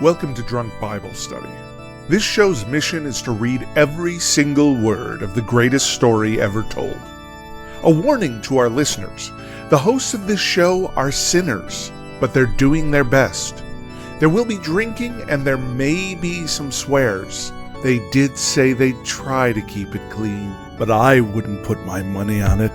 Welcome to Drunk Bible Study. This show's mission is to read every single word of the greatest story ever told. A warning to our listeners, the hosts of this show are sinners, but they're doing their best. There will be drinking and there may be some swears. They did say they'd try to keep it clean, but I wouldn't put my money on it.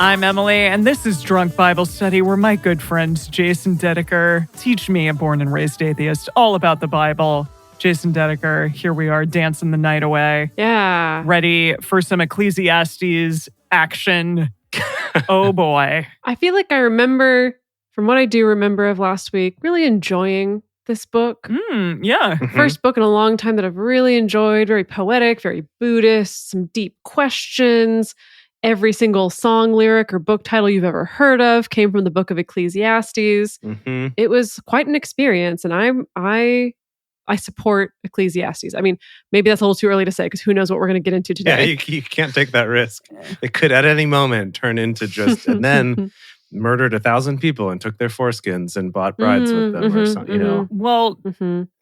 I'm Emily, and this is Drunk Bible Study, where my good friend Jason Dedeker teach me, a born and raised atheist, all about the Bible. Jason Dedeker, here we are dancing the night away. Yeah. Ready for some Ecclesiastes action. Oh boy. I feel like I remember, from what I do remember of last week, really enjoying this book. Yeah. First book in a long time that I've really enjoyed. Very poetic, very Buddhist, some deep questions. Every single song lyric or book title you've ever heard of came from the book of Ecclesiastes. It was quite an experience, and I support Ecclesiastes. I mean, maybe that's a little too early to say, because who knows what we're going to get into today. Yeah, you can't take that risk. It could at any moment turn into just, and then murdered 1,000 people and took their foreskins and bought brides with them or something, you know. Well,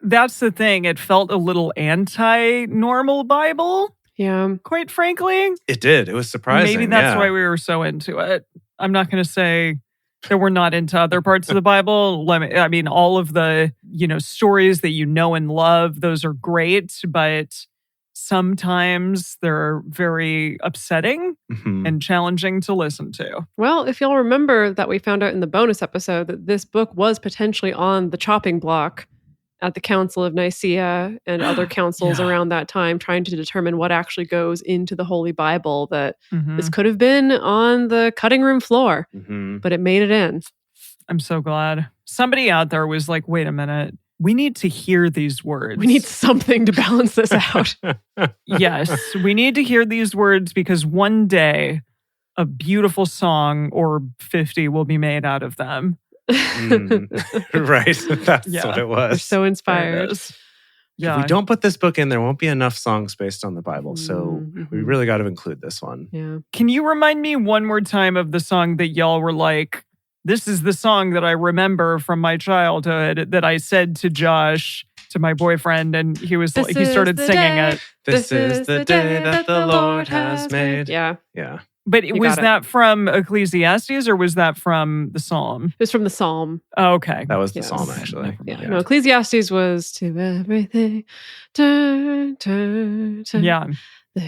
that's the thing. It felt a little anti-normal Bible. Yeah. Quite frankly. It did. It was surprising. Maybe that's why we were so into it. I'm not going to say that we're not into other parts of the Bible. I mean, all of the, stories that you know and love, those are great, but sometimes they're very upsetting and challenging to listen to. Well, if you'll remember that we found out in the bonus episode that this book was potentially on the chopping block at the Council of Nicaea and other councils around that time, trying to determine what actually goes into the Holy Bible, that this could have been on the cutting room floor, but it made it in. I'm so glad. Somebody out there was like, wait a minute, we need to hear these words. We need something to balance this out. Yes, we need to hear these words, because one day a beautiful song or 50 will be made out of them. Right. That's what it was. We're so inspired. Yeah. If we don't put this book in, there won't be enough songs based on the Bible. So we really got to include this one. Yeah. Can you remind me one more time of the song that y'all were like, this is the song that I remember from my childhood that I said to Josh, to my boyfriend, and he started singing it. This is the day that the Lord has made. Yeah. Yeah. But was that from Ecclesiastes or was that from the Psalm? It was from the Psalm. Oh, okay. That was the Psalm, actually. Yeah. No, Ecclesiastes was to everything turn. Yeah.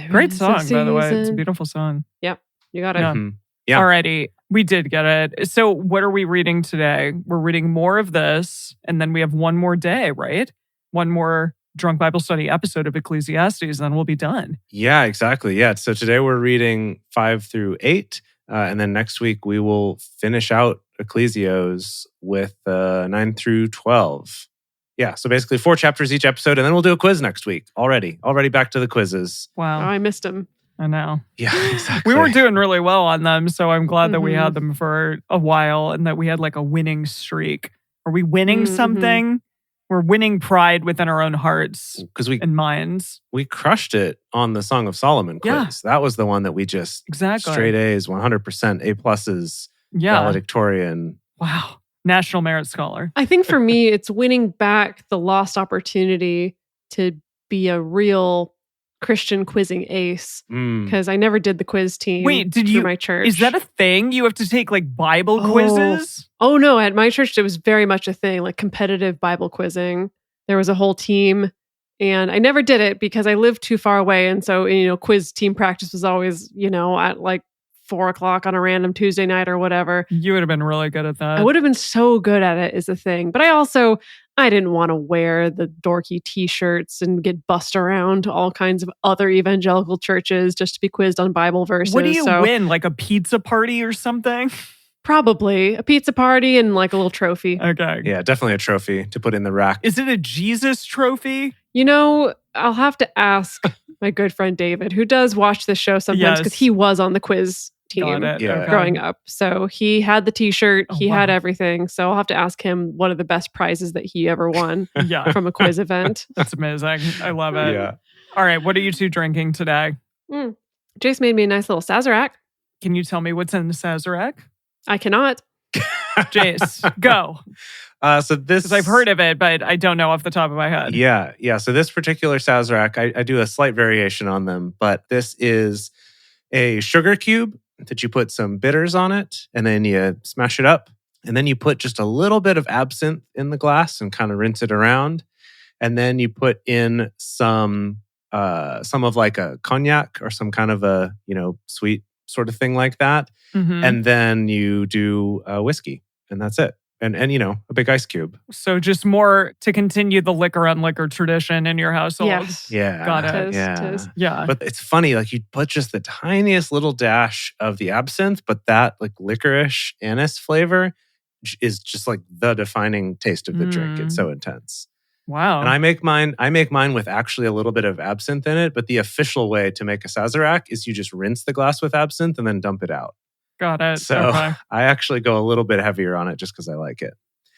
Great song, by the way. It's a beautiful song. Yep. You got it. Yeah. Alrighty. We did get it. So what are we reading today? We're reading more of this, and then we have one more day, right? One more Drunk Bible Study episode of Ecclesiastes, then we'll be done. Yeah, exactly. Yeah. So today we're reading 5 through 8. And then next week we will finish out Ecclesios with 9 through 12. Yeah. So basically 4 chapters each episode. And then we'll do a quiz next week. Already back to the quizzes. Wow. Oh, I missed them. I know. Yeah, exactly. We were doing really well on them. So I'm glad that we had them for a while and that we had like a winning streak. Are we winning something? We're winning pride within our own hearts and minds. We crushed it on the Song of Solomon quiz. Yeah. That was the one that we just straight A's, 100% A pluses, valedictorian. Wow. National Merit Scholar. I think for me, it's winning back the lost opportunity to be a real Christian quizzing ace, because I never did the quiz team. Wait, did you? My church. Is that a thing? You have to take like Bible quizzes? Oh no, at my church it was very much a thing, like competitive Bible quizzing. There was a whole team, and I never did it because I lived too far away, and so quiz team practice was always at like 4:00 on a random Tuesday night or whatever. You would have been really good at that. I would have been so good at it, is the thing. But I didn't want to wear the dorky t-shirts and get bussed around to all kinds of other evangelical churches just to be quizzed on Bible verses. What do you win? Like a pizza party or something? Probably a pizza party and like a little trophy. Okay. Yeah, definitely a trophy to put in the rack. Is it a Jesus trophy? I'll have to ask my good friend David, who does watch this show sometimes because he was on the quiz team Got it. Yeah. Okay. growing up. So he had the t-shirt, Oh, he had wow. everything. So I'll have to ask him what are the best prizes that he ever won Yeah, from a quiz event. that's amazing. I love it. Yeah. All right, what are you two drinking today? Jace made me a nice little Sazerac. Can you tell me what's in the Sazerac? I cannot. Jace, go. So this, Because I've heard of it, but I don't know off the top of my head. Yeah. So this particular Sazerac, I do a slight variation on them, but this is a sugar cube that you put some bitters on it, and then you smash it up, and then you put just a little bit of absinthe in the glass and kind of rinse it around, and then you put in some of like a cognac or some kind of a sweet sort of thing like that, Mhm. and then you do whiskey, and that's it. And a big ice cube. So just more to continue the liquor on liquor tradition in your household. Yes. Yeah. Got it. Tis. Yeah. But it's funny, like you put just the tiniest little dash of the absinthe, but that like licorice anise flavor is just like the defining taste of the drink. It's so intense. Wow. And I make mine with actually a little bit of absinthe in it, but the official way to make a Sazerac is you just rinse the glass with absinthe and then dump it out. Got it. So Okay. I actually go a little bit heavier on it just because I like it.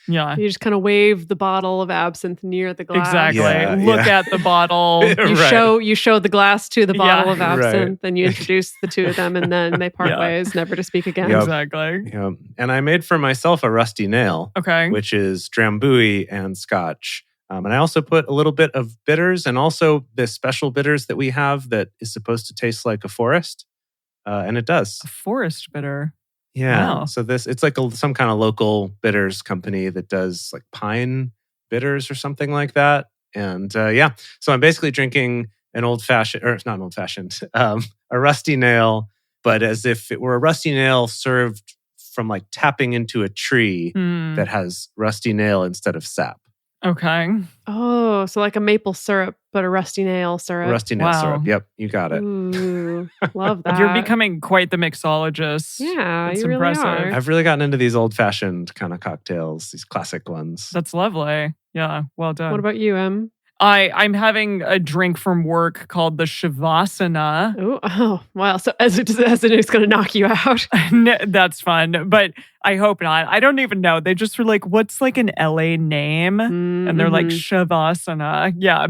Yeah. You just kind of wave the bottle of absinthe near the glass. Exactly. Yeah, Look yeah. at the bottle. Right. You show the glass to the bottle Yeah. of absinthe, Right. then you introduce the two of them, and then they part Yeah. ways, never to speak again. Yep. Exactly. And I made for myself a rusty nail, Okay. which is Drambuie and Scotch. And I also put a little bit of bitters and also the special bitters that we have that is supposed to taste like a forest. And it does. A forest bitter. Yeah. Wow. So it's like some kind of local bitters company that does like pine bitters or something like that. And so I'm basically drinking an old fashioned, or it's not an old fashioned, a rusty nail, but as if it were a rusty nail served from like tapping into a tree that has rusty nail instead of sap. Okay. Oh, so like a maple syrup, but a rusty nail syrup. Rusty nail Wow. syrup. Yep, you got it. Ooh, love that. You're becoming quite the mixologist. Yeah, That's you really impressive. are. I've really gotten into these old-fashioned kind of cocktails, these classic ones. That's lovely. Yeah. Well done. What about you, Em? I'm having a drink from work called the Shavasana. Oh, wow. So as it is going to knock you out. That's fun, but I hope not. I don't even know. They just were like, what's like an LA name? And they're like Shavasana. Yeah.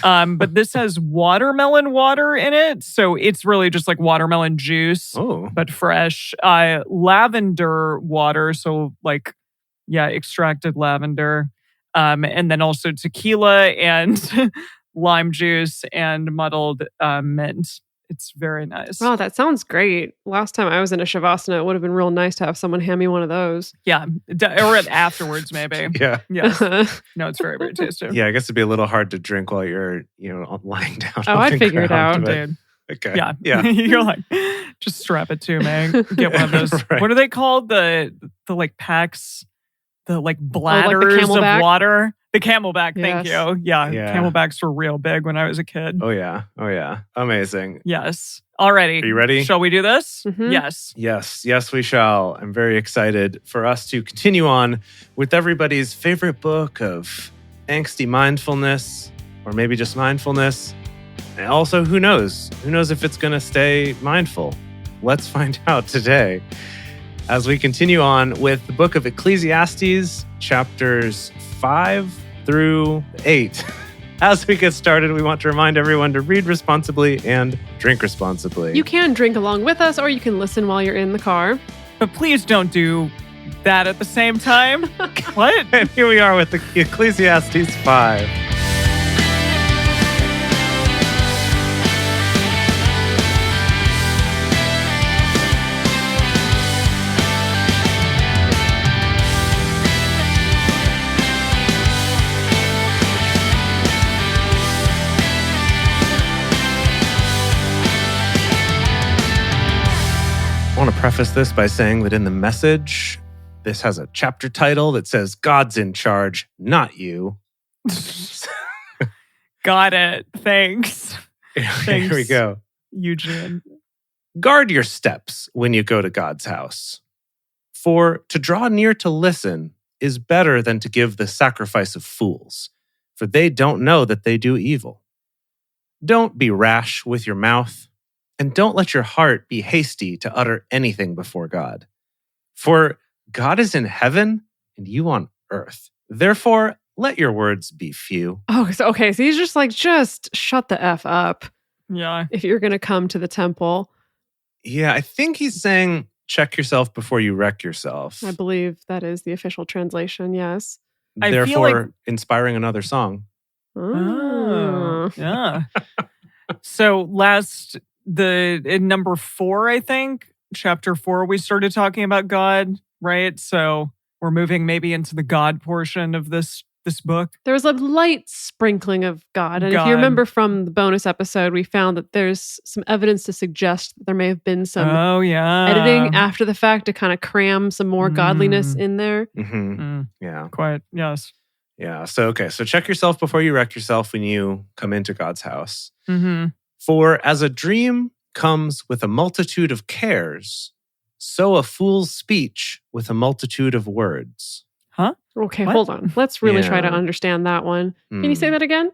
But this has watermelon water in it. So it's really just like watermelon juice, Oh, but fresh. Lavender water. So like, yeah, extracted lavender. And then also tequila and lime juice and muddled mint. It's very nice. Wow, that sounds great. Last time I was in a Shavasana, it would have been real nice to have someone hand me one of those. Yeah. Or afterwards, maybe. yeah. Yes. No, it's very, very tasty. Yeah, I guess it'd be a little hard to drink while you're, lying down. Oh, on I'd the figure it ground, out. but- Dude. Okay. Yeah. Yeah. You're like, just strap it to me. Get one of those. Right. What are they called? The like packs, the like bladders Camelback? of water. The Camelback. Thank Yes. you. Yeah. Yeah. Camelbacks were real big when I was a kid. Oh, yeah. Amazing. Yes. Alrighty. Are you ready? Shall we do this? Mhm. Yes. Yes, we shall. I'm very excited for us to continue on with everybody's favorite book of angsty mindfulness, or maybe just mindfulness. And also, who knows? Who knows if it's going to stay mindful? Let's find out today as we continue on with the book of Ecclesiastes, chapters 5 through 8. As we get started, we want to remind everyone to read responsibly and drink responsibly. You can drink along with us, or you can listen while you're in the car. But please don't do that at the same time. What? And here we are with the Ecclesiastes 5. I want to preface this by saying that in the message, this has a chapter title that says, God's in charge, not you. Got it. Thanks, Here we go. Eugene. Guard your steps when you go to God's house. For to draw near to listen is better than to give the sacrifice of fools, for they don't know that they do evil. Don't be rash with your mouth. And don't let your heart be hasty to utter anything before God. For God is in heaven and you on earth. Therefore, let your words be few. Oh, so he's just like, just shut the F up Yeah. if you're going to come to the temple. Yeah, I think he's saying, check yourself before you wreck yourself. I believe that is the official translation, yes. I feel Therefore, like- inspiring another song. Oh, yeah. So in number 4, I think, chapter 4, we started talking about God, right? So we're moving maybe into the God portion of this book. There was a light sprinkling of God. And if God. you remember from the bonus episode, we found that there's some evidence to suggest that there may have been some Oh, yeah. editing after the fact to kind of cram some more godliness in there. Mm-hmm. Yeah. Quite, yes. Yeah. So check yourself before you wreck yourself when you come into God's house. Mm-hmm. For as a dream comes with a multitude of cares, so a fool's speech with a multitude of words. Huh? Okay, What? hold on. Let's really try to Yeah. understand that one. Can you say that again?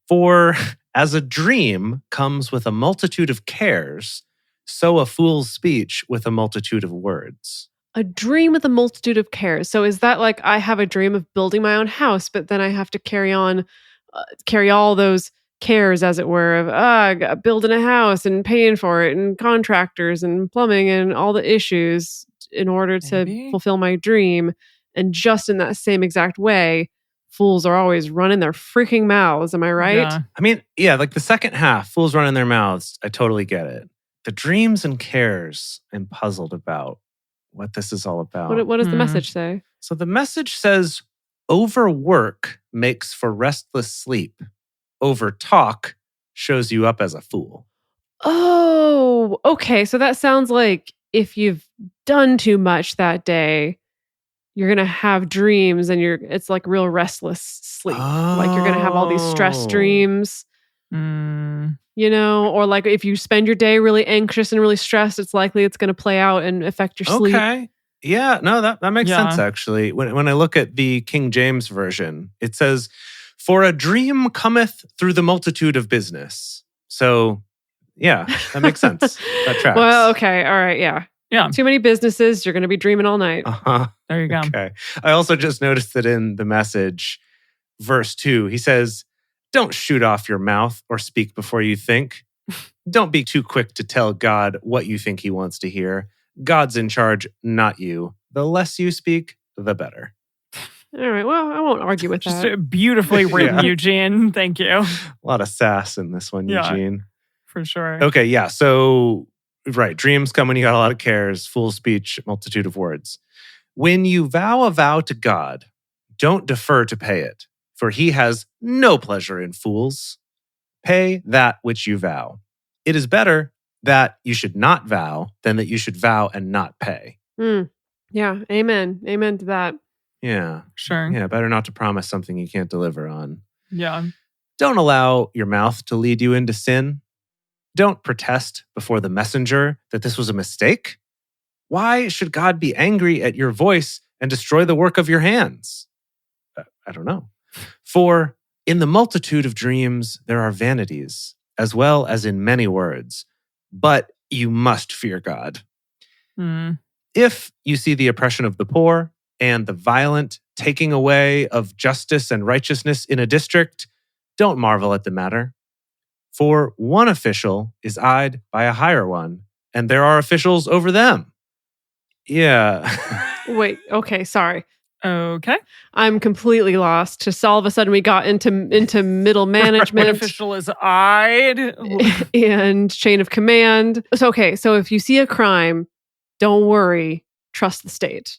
For as a dream comes with a multitude of cares, so a fool's speech with a multitude of words. A dream with a multitude of cares. So is that like I have a dream of building my own house, but then I have to carry all those cares, as it were, of building a house and paying for it and contractors and plumbing and all the issues in order to Maybe. fulfill my dream. And just in that same exact way, fools are always running their freaking mouths. Am I right? Yeah. I mean, yeah, like the second half, fools running their mouths. I totally get it. The dreams and cares, I'm puzzled about what this is all about. What does the message say? So the message says, overwork makes for restless sleep. Over talk shows you up as a fool. Oh, okay. So that sounds like if you've done too much that day, you're gonna have dreams, and it's like real restless sleep. Like you're gonna have all these stress Oh. dreams, or like if you spend your day really anxious and really stressed, it's likely it's gonna play out and affect your sleep. Okay. Yeah, no, that makes Yeah. sense, actually. When I look at the King James Version, it says, for a dream cometh through the multitude of business. So, yeah, that makes sense. That tracks. Well, okay, all right, yeah. Yeah. Too many businesses, you're gonna be dreaming all night. Uh-huh. There you go. Okay. I also just noticed that in the message, verse 2, he says, don't shoot off your mouth or speak before you think. Don't be too quick to tell God what you think he wants to hear. God's in charge, not you. The less you speak, the better. All right, well, I won't argue with Just that. beautifully written, Yeah. Eugene. Thank you. A lot of sass in this one, Yeah. Eugene. For sure. Okay, yeah. So, right. Dreams come when you got a lot of cares, full speech, multitude of words. When you vow a vow to God, don't defer to pay it, for he has no pleasure in fools. Pay that which you vow. It is better that you should not vow than that you should vow and not pay. Yeah, amen. Amen to that. Yeah. Sure. Yeah, better not to promise something you can't deliver on. Yeah. Don't allow your mouth to lead you into sin. Don't protest before the messenger that this was a mistake. Why should God be angry at your voice and destroy the work of your hands? I don't know. For in the multitude of dreams, there are vanities, as well as in many words. But you must fear God. If you see the oppression of the poor and the violent taking away of justice and righteousness in a district, don't marvel at the matter. For one official is eyed by a higher one, and there are officials over them. Yeah. Wait, okay, sorry. Okay. I'm completely lost. Just all of a sudden we got into middle What management official is eyed? and chain of command. So if you see a crime, don't worry, trust the state.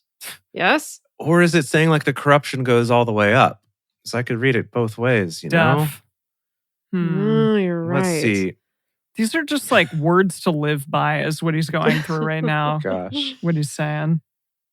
Yes? Or is it saying like the corruption goes all the way up? So I could read it both ways, you know? Deaf. Oh, you're right. Let's see. These are just like words to live by, is what he's going through right now. Gosh. What he's saying.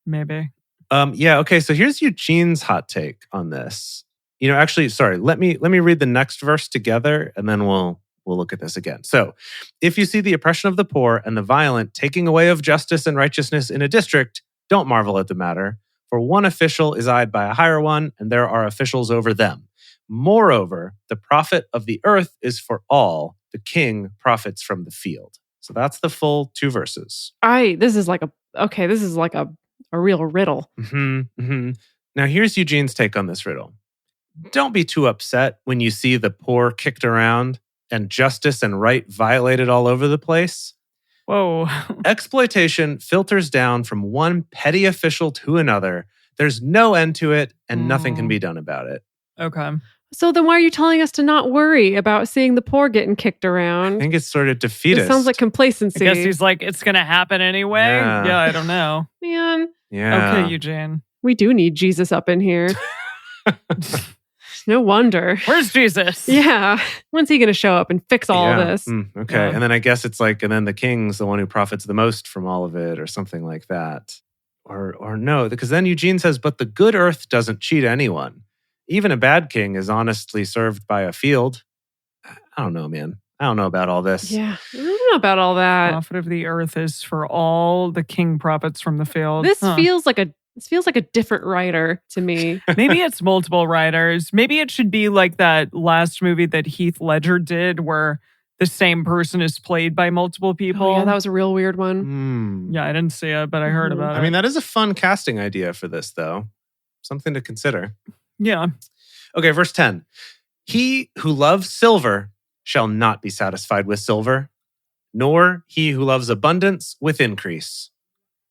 Maybe. Yeah, okay, so here's Eugene's hot take on this. Actually, sorry, let me read the next verse together and then we'll look at this again. So, if you see the oppression of the poor and the violent taking away of justice and righteousness in a district, don't marvel at the matter, for one official is eyed by a higher one, and there are officials over them. Moreover, the profit of the earth is for all, the king profits from the field. So that's the full 2 verses. This is like a real riddle. Now, here's Eugene's take on this riddle. Don't be too upset when you see the poor kicked around and justice and right violated all over the place. Whoa. Exploitation filters down from one petty official to another. There's no end to it, and nothing can be done about it. Okay. So then why are you telling us to not worry about seeing the poor getting kicked around? I think it's sort of defeatist. It sounds like complacency. I guess he's like, it's going to happen anyway. Yeah. I don't know. Man, Yeah. Okay, Eugene. we do need Jesus up in here. No wonder. Where's Jesus? Yeah. When's he going to show up and fix all this? Okay. Yeah. And then I guess it's like, and then the king's the one who profits the most from all of it or something like that. Or no, because then Eugene says, but the good earth doesn't cheat anyone. Even a bad king is honestly served by a field. I don't know, man. I don't know about all this. Yeah. I don't know about all that. Profit of the earth is for all, the king profits from the field. This feels like a different writer to me. Maybe it's multiple writers. Maybe it should be like that last movie that Heath Ledger did where the same person is played by multiple people. Oh, yeah, that was a real weird one. Yeah, I didn't see it, but I heard about it. I mean, that is a fun casting idea for this, though. Something to consider. Yeah. Okay, verse 10. He who loves silver shall not be satisfied with silver, nor he who loves abundance with increase.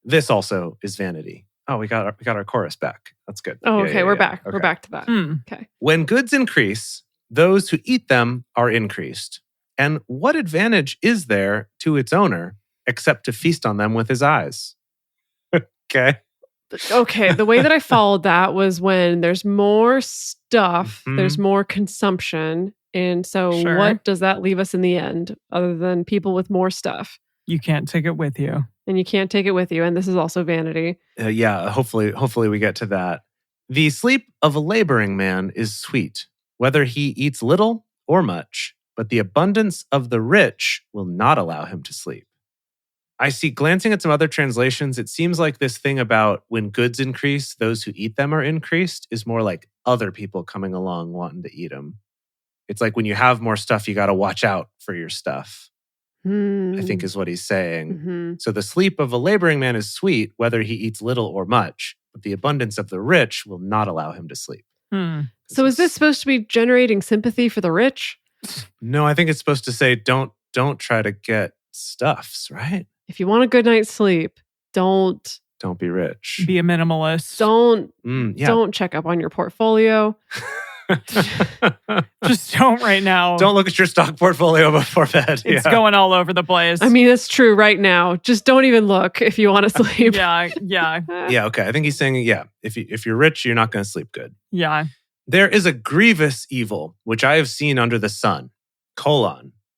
This also is vanity. Oh, we got our chorus back. That's good. Oh, okay. We're back. Okay. We're back to that. Okay. When goods increase, those who eat them are increased. And what advantage is there to its owner except to feast on them with his eyes? Okay. Okay. The way that I followed that was when there's more stuff, Mhm. there's more consumption. And so Sure. what does that leave us in the end other than people with more stuff? You can't take it with you. And you can't take it with you. And this is also vanity. Yeah, hopefully we get to that. The sleep of a laboring man is sweet, whether he eats little or much, but the abundance of the rich will not allow him to sleep. I see, glancing at some other translations, it seems like this thing about when goods increase, those who eat them are increased is more like other people coming along wanting to eat them. It's like when you have more stuff, you got to watch out for your stuff, I think is what he's saying. Mm-hmm. So the sleep of a laboring man is sweet, whether he eats little or much, but the abundance of the rich will not allow him to sleep. So is this supposed to be generating sympathy for the rich? No, I think it's supposed to say don't try to get stuffs, right? If you want a good night's sleep, don't Don't be rich. Be a minimalist. don't check up on your portfolio. Just don't right now. Don't look at your stock portfolio before bed. It's going all over the place. I mean, it's true right now. Just don't even look if you want to sleep. yeah. Yeah, okay. I think he's saying, if you're rich, you're not going to sleep good. Yeah. There is a grievous evil, which I have seen under the sun,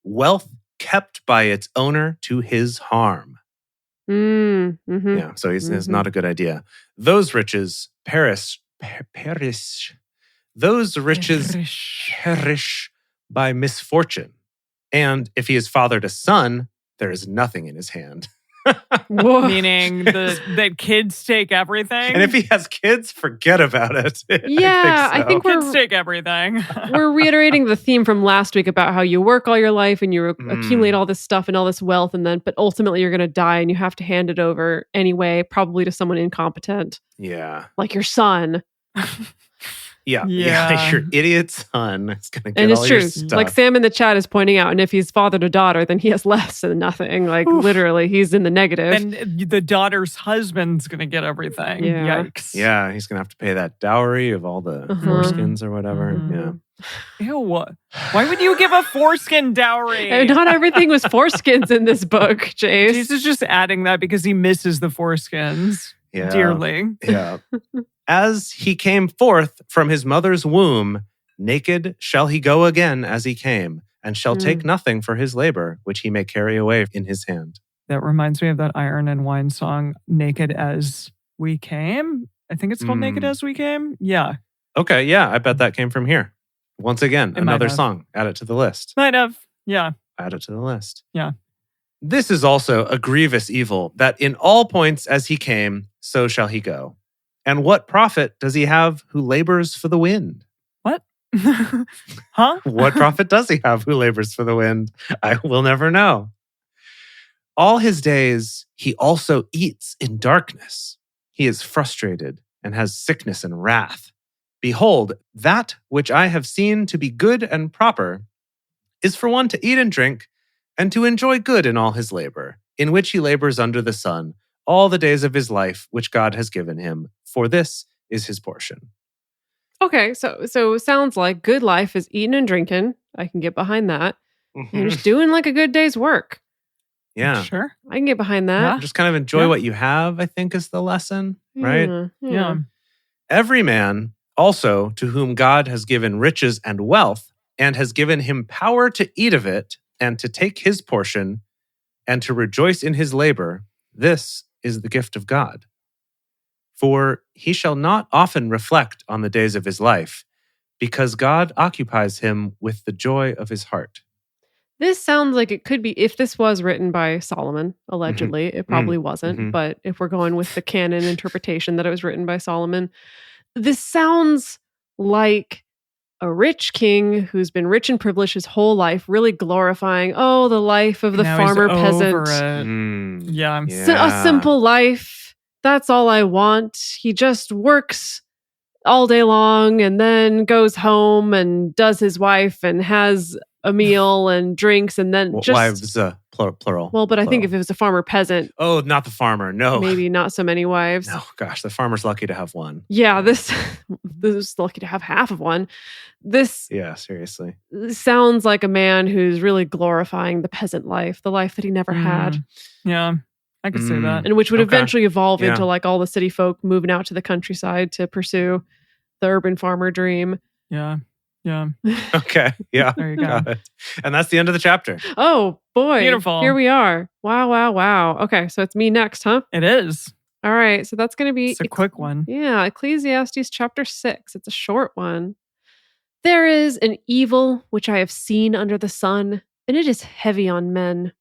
wealth kept by its owner to his harm. Mm-hmm. Yeah, so it's not a good idea. Those riches perish. Those riches perish by misfortune. And if he is fathered a son, there is nothing in his hand. Whoa. Meaning that kids take everything. And if he has kids, forget about it. Yeah, I think kids take everything. we're reiterating the theme from last week about how you work all your life and you accumulate all this stuff and all this wealth, but ultimately you're going to die and you have to hand it over anyway, probably to someone incompetent. Yeah. Like your son. Yeah. Yeah. Your idiot son is going to get And it's all true. your stuff. Like Sam in the chat is pointing out, and if he's fathered a daughter, then he has less than nothing. Like literally, he's in the negative. And the daughter's husband's going to get everything. Yeah. Yikes. Yeah, he's going to have to pay that dowry of all the foreskins or whatever. Mhm. Yeah. Ew. Why would you give a foreskin dowry? And not everything was foreskins in this book, Jace. Jesus just adding that because he misses the foreskins Yeah. dearly. Yeah. As he came forth from his mother's womb, naked shall he go again as he came, and shall take nothing for his labor, which he may carry away in his hand. That reminds me of that Iron and Wine song, Naked as We Came. I think it's called Naked as We Came. Yeah. Okay, yeah, I bet that came from here. Once again, It might another have. song. Add it to the list. Might have. Yeah. Add it to the list. Yeah. This is also a grievous evil, that in all points as he came, so shall he go. And what profit does he have who labors for the wind? What? Huh? What profit does he have who labors for the wind? I will never know. All his days he also eats in darkness. He is frustrated and has sickness and wrath. Behold, that which I have seen to be good and proper is for one to eat and drink and to enjoy good in all his labor, in which he labors under the sun, all the days of his life which God has given him, for this is his portion. Okay, so it sounds like good life is eating and drinking. I can get behind that. And just doing like a good day's work. Yeah. Sure. I can get behind that. Just kind of enjoy what you have, I think is the lesson, right? Yeah. Every man also to whom God has given riches and wealth and has given him power to eat of it and to take his portion and to rejoice in his labor, this is the gift of God. For he shall not often reflect on the days of his life, because God occupies him with the joy of his heart. This sounds like it could be, if this was written by Solomon, allegedly, it probably wasn't, but if we're going with the canon interpretation that it was written by Solomon, this sounds like a rich king who's been rich and privileged his whole life, really glorifying, the life of the Now farmer he's over peasant. it. Yeah. A simple life. That's all I want. He just works all day long and then goes home and does his wife and has a meal and drinks and then just... Wives, plural. Well, but I think if it was a farmer peasant... Oh, not the farmer, no. Maybe not so many wives. No, gosh, the farmer's lucky to have one. Yeah, this is lucky to have half of one. Yeah, seriously. Sounds like a man who's really glorifying the peasant life, the life that he never had. Yeah, I could say that. And which would eventually evolve into like all the city folk moving out to the countryside to pursue the urban farmer dream. Yeah. Yeah. Okay. Yeah. There you go. Got it. And that's the end of the chapter. Oh, boy. Beautiful. Here we are. Wow. Okay, so it's me next, huh? It is. All right, so that's going to be... It's a quick one. Yeah, Ecclesiastes chapter 6. It's a short one. There is an evil which I have seen under the sun, and it is heavy on men.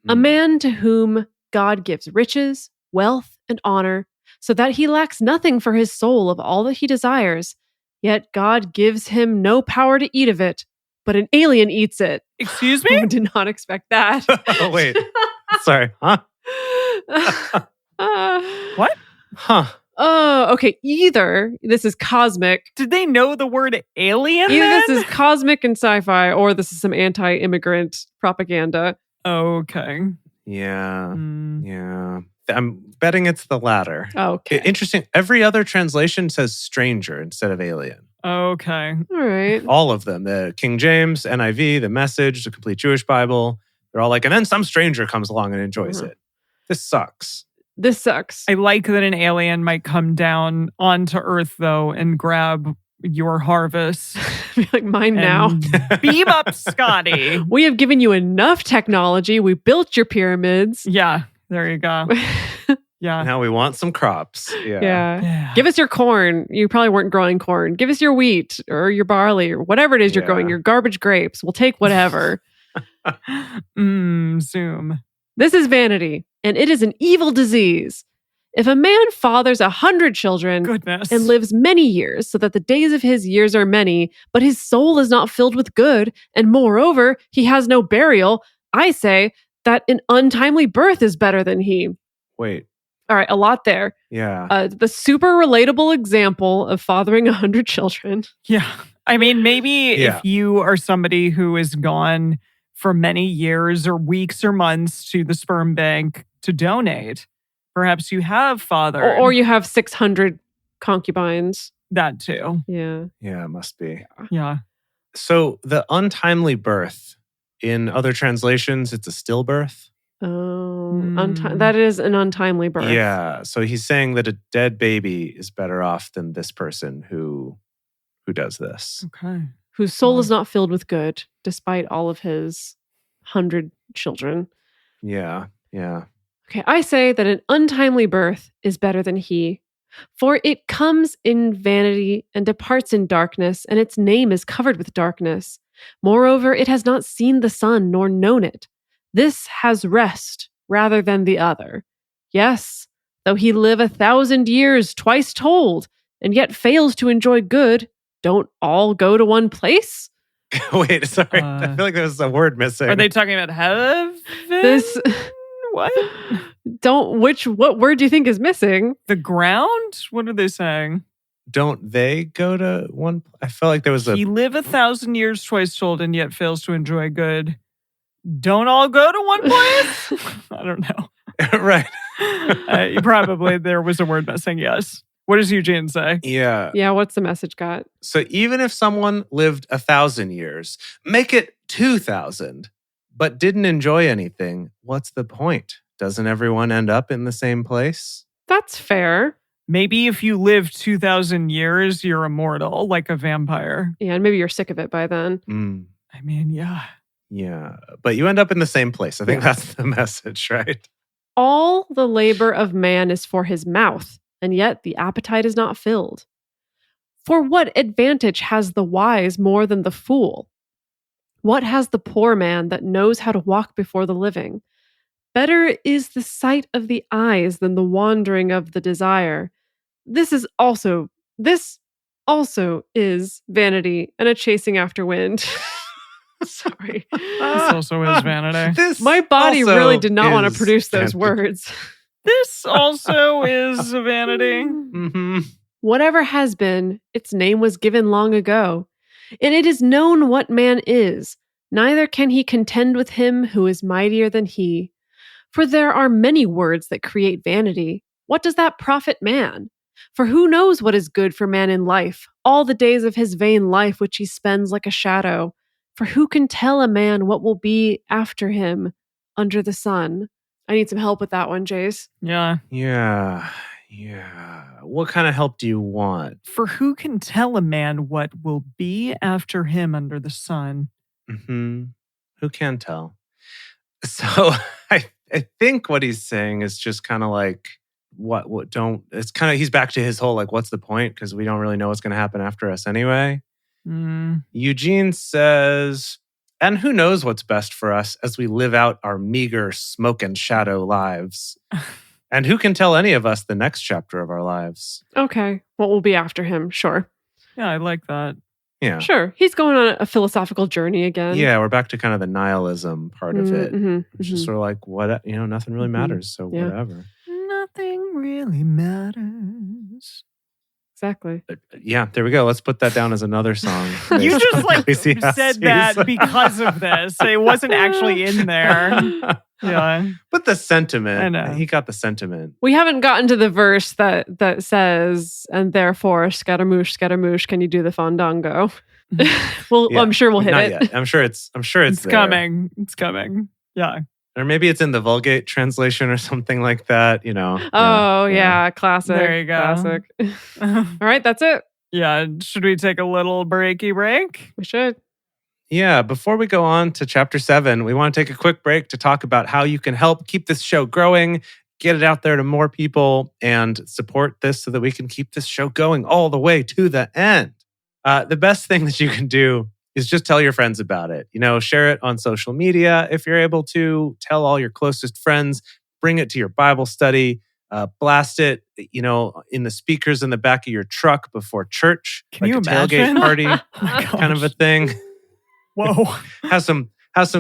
A man to whom God gives riches, wealth, and honor, so that he lacks nothing for his soul of all that he desires. Yet God gives him no power to eat of it, but an alien eats it. Excuse me? I did not expect that. Oh, wait. Sorry. Huh? What? Huh. Oh, okay. Either this is cosmic. Did they know the word alien? Either then? this is cosmic and sci-fi, or this is some anti-immigrant propaganda. Okay. Yeah. Yeah. I'm betting it's the latter. Okay. Interesting. Every other translation says stranger instead of alien. Okay. All right. All of them. The King James, NIV, the Message, the Complete Jewish Bible. They're all like, and then some stranger comes along and enjoys it. This sucks. This sucks. I like that an alien might come down onto Earth, though, and grab your harvest. Be like, mine now. Beam up, Scotty. We have given you enough technology. We built your pyramids. Yeah. There you go. Yeah. Now we want some crops. Yeah. Give us your corn. You probably weren't growing corn. Give us your wheat or your barley or whatever it is you're growing. Your garbage grapes. We'll take whatever. Zoom. This is vanity, and it is an evil disease. If a man fathers 100 children and lives many years, so that the days of his years are many, but his soul is not filled with good, and moreover, he has no burial, I say that an untimely birth is better than he. Wait. All right, a lot there. Yeah. The super relatable example of fathering 100 children. Yeah. I mean, maybe if you are somebody who is gone for many years or weeks or months to the sperm bank to donate, perhaps you have fathered. Or you have 600 concubines. That too. Yeah. Yeah, it must be. Yeah. So the untimely birth, in other translations, it's a stillbirth. Oh, that is an untimely birth. Yeah. So he's saying that a dead baby is better off than this person who does this. Okay. Whose soul is not filled with good, despite all of his 100 children. Yeah. Yeah. Okay, I say that an untimely birth is better than he, for it comes in vanity and departs in darkness, and its name is covered with darkness. Moreover, it has not seen the sun nor known it. This has rest rather than the other. Yes, though he live 1,000 years twice told, and yet fails to enjoy good, don't all go to one place? Wait, sorry. I feel like there's a word missing. Are they talking about heaven? This What? What word do you think is missing? The ground? What are they saying? Don't they go to one? I felt like there was He live 1,000 years twice told and yet fails to enjoy good. Don't all go to one place? I don't know. right. Probably there was a word missing, yes. What does Eugene say? Yeah. Yeah, what's the message got? So even if someone lived 1,000 years, make it 2,000, but didn't enjoy anything, what's the point? Doesn't everyone end up in the same place? That's fair. Maybe if you live 2,000 years, you're immortal, like a vampire. Yeah, and maybe you're sick of it by then. I mean, yeah. Yeah, but you end up in the same place. I think that's the message, right? All the labor of man is for his mouth, and yet the appetite is not filled. For what advantage has the wise more than the fool? What has the poor man that knows how to walk before the living? Better is the sight of the eyes than the wandering of the desire. This also is vanity and a chasing after wind. Sorry. This also is vanity. My body also really did not want to is produce those vanity. words. This also is vanity. Mm-hmm. Whatever has been, its name was given long ago. And it is known what man is, neither can he contend with him who is mightier than he. For there are many words that create vanity. What does that profit man? For who knows what is good for man in life, all the days of his vain life which he spends like a shadow? For who can tell a man what will be after him under the sun? I need some help with that one, Jace. Yeah. Yeah. What kind of help do you want? For who can tell a man what will be after him under the sun? Mm-hmm. Who can tell? So I think what he's saying is just kind of like, it's kind of, he's back to his whole, like, what's the point? Because we don't really know what's going to happen after us anyway. Eugene says, and who knows what's best for us as we live out our meager smoke and shadow lives? And who can tell any of us the next chapter of our lives? Okay, what will be after him? Sure. Yeah, I like that. Yeah. Sure. He's going on a philosophical journey again. Yeah, we're back to kind of the nihilism part of it. It's just sort of like, what, nothing really matters, so whatever. Nothing really matters. Exactly. Yeah, there we go. Let's put that down as another song. You based just on like Ecclesiastes. said that because of this. It wasn't actually in there. Yeah. But the sentiment. I know. He got the sentiment. We haven't gotten to the verse that says, and therefore, Scaramouche, can you do the fandango? Well, Yeah, I'm sure we'll hit not it. Yet. I'm sure it's It's there. coming. It's coming. Yeah. Or maybe it's in the Vulgate translation or something like that, Oh, yeah. Classic. There you go. Classic. All right, that's it. Yeah. Should we take a little breaky break? We should. Yeah, before we go on to chapter 7, we want to take a quick break to talk about how you can help keep this show growing, get it out there to more people, and support this so that we can keep this show going all the way to the end. The best thing that you can do is just tell your friends about it. Share it on social media if you're able to. Tell all your closest friends. Bring it to your Bible study. Blast it, in the speakers in the back of your truck before church. Can you a imagine? tailgate party Oh my kind of a gosh. thing. Whoa. Have some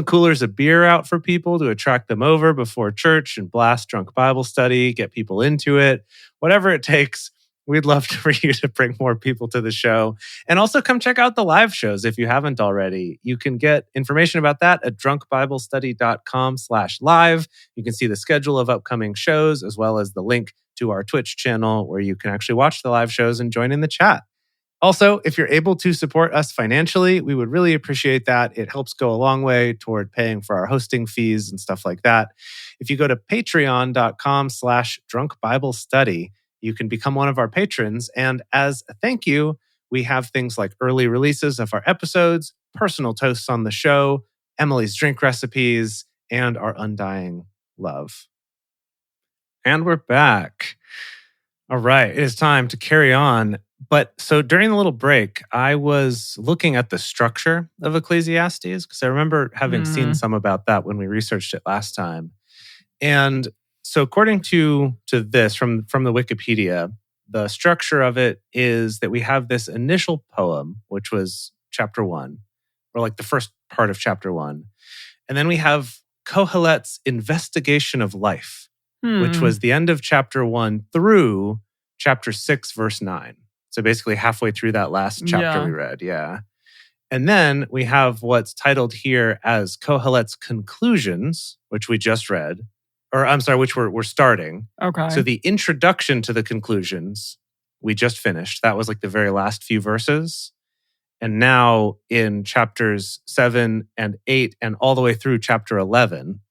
coolers of beer out for people to attract them over before church and blast drunk Bible study, get people into it. Whatever it takes, we'd love for you to bring more people to the show. And also come check out the live shows if you haven't already. You can get information about that at drunkbiblestudy.com/live. You can see the schedule of upcoming shows as well as the link to our Twitch channel where you can actually watch the live shows and join in the chat. Also, if you're able to support us financially, we would really appreciate that. It helps go a long way toward paying for our hosting fees and stuff like that. If you go to patreon.com/drunkbiblestudy, you can become one of our patrons. And as a thank you, we have things like early releases of our episodes, personal toasts on the show, Emily's drink recipes, and our undying love. And we're back. All right, it is time to carry on. But so during the little break, I was looking at the structure of Ecclesiastes because I remember having seen some about that when we researched it last time. And so according to this from the Wikipedia, the structure of it is that we have this initial poem, which was chapter 1, or like the first part of chapter 1. And then we have Kohelet's investigation of life, which Hmm. was the end of chapter 1 through chapter 6, verse 9. So basically halfway through that last chapter Yeah. we read. Yeah. And then we have what's titled here as Kohelet's conclusions, which we just read, or I'm sorry, which we're starting. Okay. So the introduction to the conclusions we just finished. That was like the very last few verses. And now in chapters 7 and 8 and all the way through chapter 11,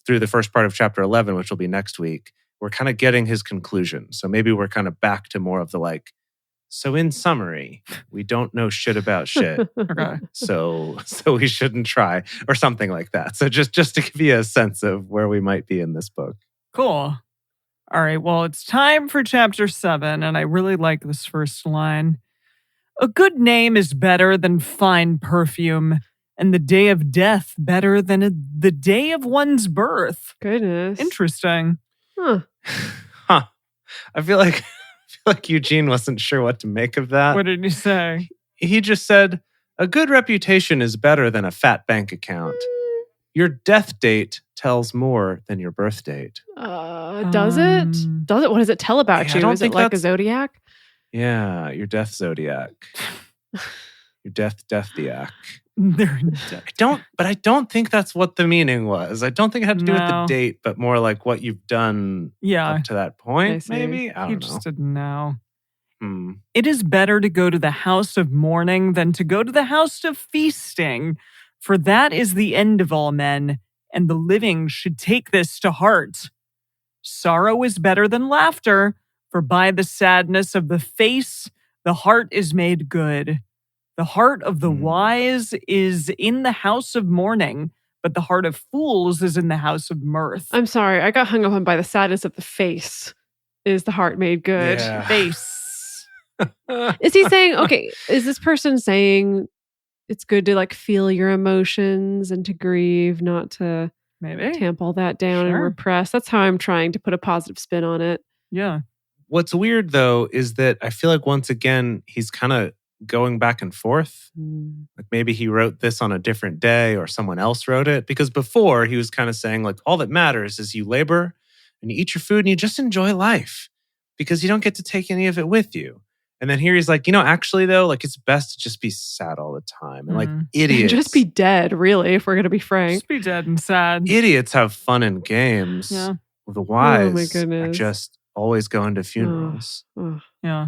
through the first part of chapter 11, which will be next week, we're kind of getting his conclusion. So maybe we're kind of back to more of the like, so in summary, we don't know shit about shit. Okay. So we shouldn't try, or something like that. So just to give you a sense of where we might be in this book. Cool. All right. Well, it's time for chapter 7, and I really like this first line. A good name is better than fine perfume, and the day of death better than the day of one's birth. Goodness. Interesting. Huh. Huh. I feel like Eugene wasn't sure what to make of that. What did he say? He just said, a good reputation is better than a fat bank account. Your death date tells more than your birth date. Does it? Does it? What does it tell about Yeah, I you? don't Is it think like a that's- zodiac? Yeah, your death zodiac. Your death-diac. They're I don't think that's what the meaning was. I don't think it had to do with the No. date, but more like what you've done Yeah. up to that I point, see. maybe? I You don't know. just didn't know. Hmm. It is better to go to the house of mourning than to go to the house of feasting, for that is the end of all men, and the living should take this to heart. Sorrow is better than laughter, for by the sadness of the face, the heart is made good. The heart of the wise is in the house of mourning, but the heart of fools is in the house of mirth. I'm sorry. I got hung up on by the sadness of the face. Is the heart made good? Yeah. Face. Is he saying, okay, is this person saying it's good to like feel your emotions and to grieve, not to Maybe. tamp all that down and Sure. repress? That's how I'm trying to put a positive spin on it. Yeah. What's weird, though, is that I feel like once again, he's kind of going back and forth. Like maybe he wrote this on a different day or someone else wrote it. Because before he was kind of saying like, all that matters is you labor and you eat your food and you just enjoy life because you don't get to take any of it with you. And then here he's like, actually though, like it's best to just be sad all the time. And like idiots. Just be dead, really, if we're going to be frank. Just be dead and sad. Idiots have fun and games. Yeah. The wise Oh, my are goodness. just always going to funerals. Ugh. Yeah.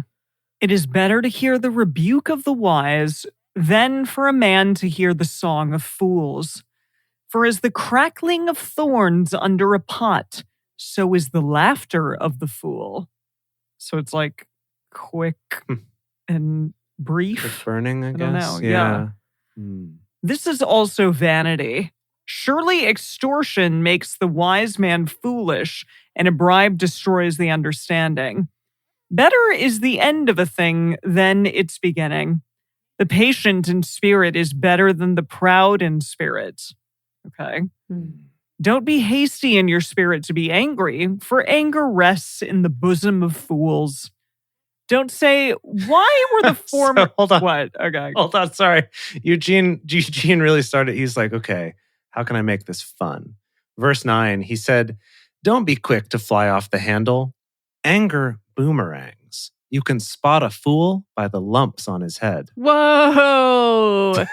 It is better to hear the rebuke of the wise than for a man to hear the song of fools. For as the crackling of thorns under a pot, so is the laughter of the fool. So it's like quick and brief. Quick burning, I guess. don't know. Yeah. This is also vanity. Surely extortion makes the wise man foolish, and a bribe destroys the understanding. Better is the end of a thing than its beginning. The patient in spirit is better than the proud in spirit. Okay. Don't be hasty in your spirit to be angry, for anger rests in the bosom of fools. Don't say, why were the former... So, hold on. What? Okay. Hold on, sorry. Eugene really started, he's like, okay, how can I make this fun? Verse 9, he said, don't be quick to fly off the handle. Anger boomerangs. You can spot a fool by the lumps on his head. Whoa.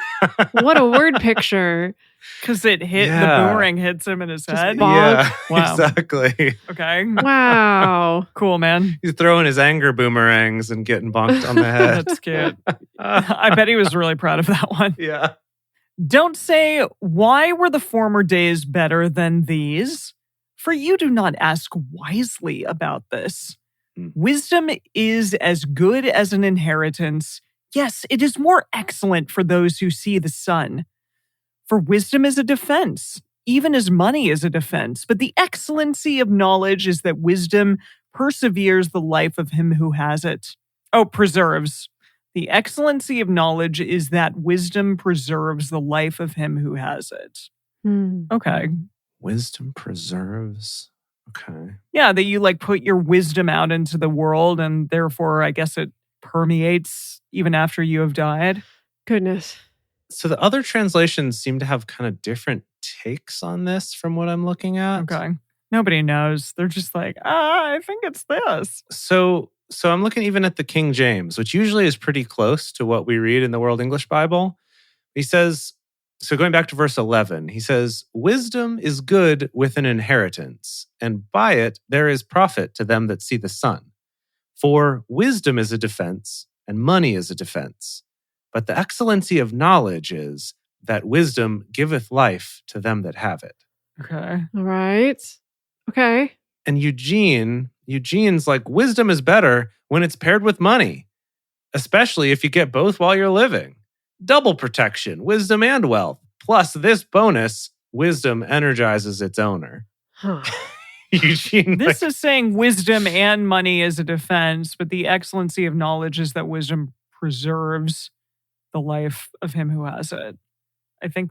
What a word picture. Because it hit, Yeah. the boomerang hits him in his Just head. bonk. Yeah, Wow. exactly. Okay. Wow. Cool, man. He's throwing his anger boomerangs and getting bonked on the head. That's cute. I bet he was really proud of that one. Yeah. Don't say, why were the former days better than these? For you do not ask wisely about this. Wisdom is as good as an inheritance. Yes, it is more excellent for those who see the sun. For wisdom is a defense, even as money is a defense. But the excellency of knowledge is that wisdom perseveres the life of him who has it. Oh, preserves. The excellency of knowledge is that wisdom preserves the life of him who has it. Okay. Wisdom preserves. Okay. Yeah, that you like put your wisdom out into the world and therefore I guess it permeates even after you have died. Goodness. So the other translations seem to have kind of different takes on this from what I'm looking at. Okay. Nobody knows. They're just like, I think it's this. So I'm looking even at the King James, which usually is pretty close to what we read in the World English Bible. He says, so going back to verse 11, he says, wisdom is good with an inheritance, and by it there is profit to them that see the sun. For wisdom is a defense, and money is a defense. But the excellency of knowledge is that wisdom giveth life to them that have it. Okay. All right. Okay. And Eugene's like, wisdom is better when it's paired with money, especially if you get both while you're living. Double protection, wisdom and wealth. Plus this bonus, wisdom energizes its owner. Huh. Eugene, This is saying wisdom and money is a defense, but the excellency of knowledge is that wisdom preserves the life of him who has it. I think,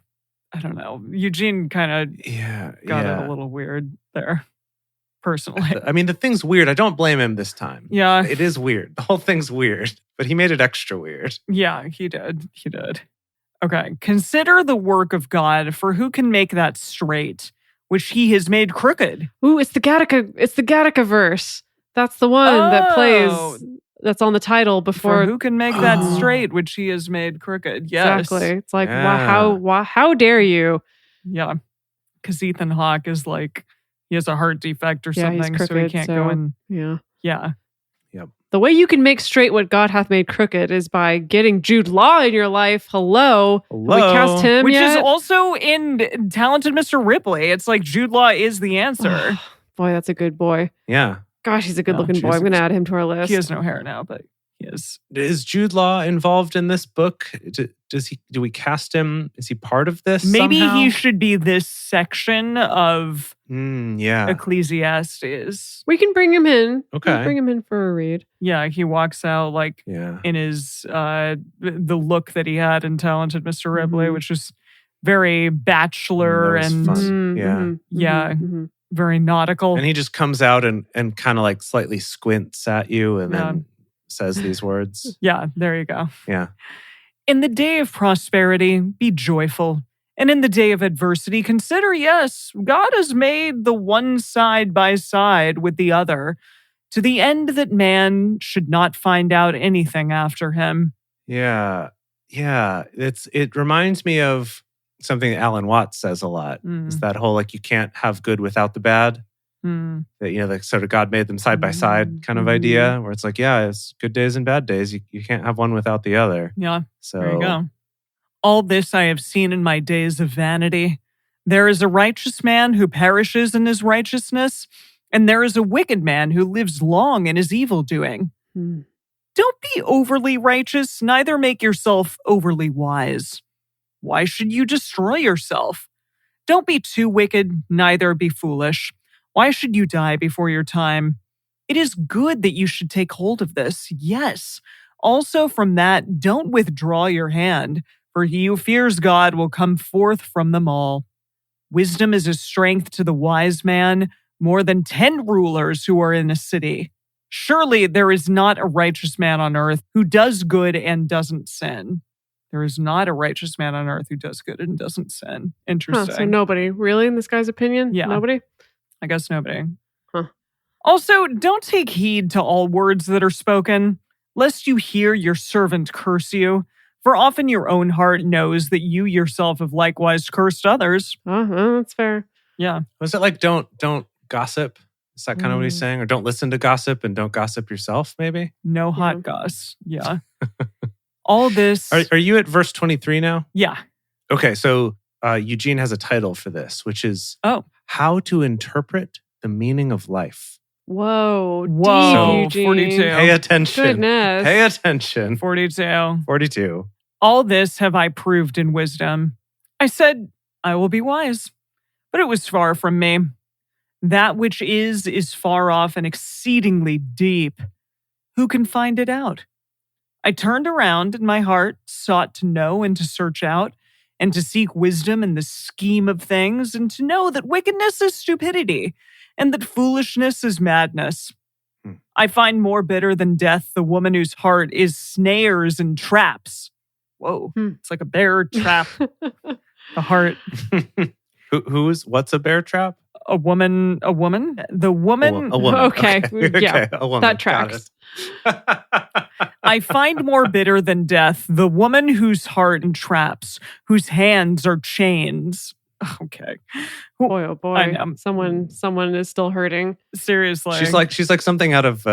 I don't know. Eugene kind of got it a little weird there, personally. I mean, the thing's weird. I don't blame him this time. Yeah. It is weird. The whole thing's weird, but he made it extra weird. Yeah, he did. He did. Okay. Consider the work of God, for who can make that straight, which he has made crooked? Ooh, it's the Gattaca verse. That's the one that plays. That's on the title before. For who can make that straight, which he has made crooked? Yes. Exactly. It's like, Yeah. how dare you? Yeah. Because Ethan Hawke is like, he has a heart defect or Yeah, he's something, so he crooked, can't so- go and, Yeah. yeah. The way you can make straight what God hath made crooked is by getting Jude Law in your life. Hello. Have we cast him Which yet? is also in Talented Mr. Ripley. It's like Jude Law is the answer. Boy, that's a good boy. Yeah. Gosh, he's a good looking boy. Jesus. I'm going to add him to our list. He has no hair now, but he is. Is Jude Law involved in this book? Do we cast him? Is he part of this? Maybe somehow? he should be this section of Yeah. Ecclesiastes. We can bring him in. Okay. We'll bring him in for a read. Yeah, he walks out like Yeah. in his the look that he had in Talented Mr. Ripley, Mhm. which was very bachelor That was and fun. Mhm, Yeah. mhm, Yeah. mhm. very nautical. And he just comes out and kind of like slightly squints at you and Yeah. then says these words. Yeah, there you go. Yeah. In the day of prosperity, be joyful. And in the day of adversity, consider, yes, God has made the one side by side with the other, to the end that man should not find out anything after him. Yeah. Yeah. It reminds me of something that Alan Watts says a lot. Mm. Is that whole like you can't have good without the bad. Hmm. That, like sort of God made them side by side kind of idea, where it's like, yeah, it's good days and bad days. You can't have one without the other. Yeah, So there you go. All this I have seen in my days of vanity. There is a righteous man who perishes in his righteousness, and there is a wicked man who lives long in his evil doing. Hmm. Don't be overly righteous, neither make yourself overly wise. Why should you destroy yourself? Don't be too wicked, neither be foolish. Why should you die before your time? It is good that you should take hold of this, yes. Also from that, don't withdraw your hand, for he who fears God will come forth from them all. Wisdom is a strength to the wise man, more than 10 rulers who are in a city. Surely there is not a righteous man on earth who does good and doesn't sin. There is not a righteous man on earth who does good and doesn't sin. Interesting. So nobody, really, in this guy's opinion? Yeah. Nobody? I guess nobody. Huh. Also, don't take heed to all words that are spoken, lest you hear your servant curse you. For often your own heart knows that you yourself have likewise cursed others. That's fair. Yeah. was it like don't gossip? Is that kind of what he's Mm. saying? Or don't listen to gossip and don't gossip yourself, maybe? No hot goss. Yeah. All this. Are you at verse 23 now? Yeah. Okay, so Eugene has a title for this, which is Oh. How to Interpret the Meaning of Life. Whoa. Whoa. Deep, Eugene. 42. Pay attention. Goodness. Pay attention. 42. 42. All this have I proved in wisdom. I said, I will be wise. But it was far from me. That which is far off and exceedingly deep. Who can find it out? I turned around and my heart sought to know and to search out and to seek wisdom in the scheme of things and to know that wickedness is stupidity and that foolishness is madness. I find more bitter than death the woman whose heart is snares and traps. whoa, it's like a bear trap. The heart. What's a bear trap? A woman. The woman. A woman. Okay. Yeah, Okay. A woman. that tracks. I find more bitter than death the woman whose heart entraps, whose hands are chains. Okay. Boy, oh boy. I know. Someone is still hurting. Seriously. She's like something out of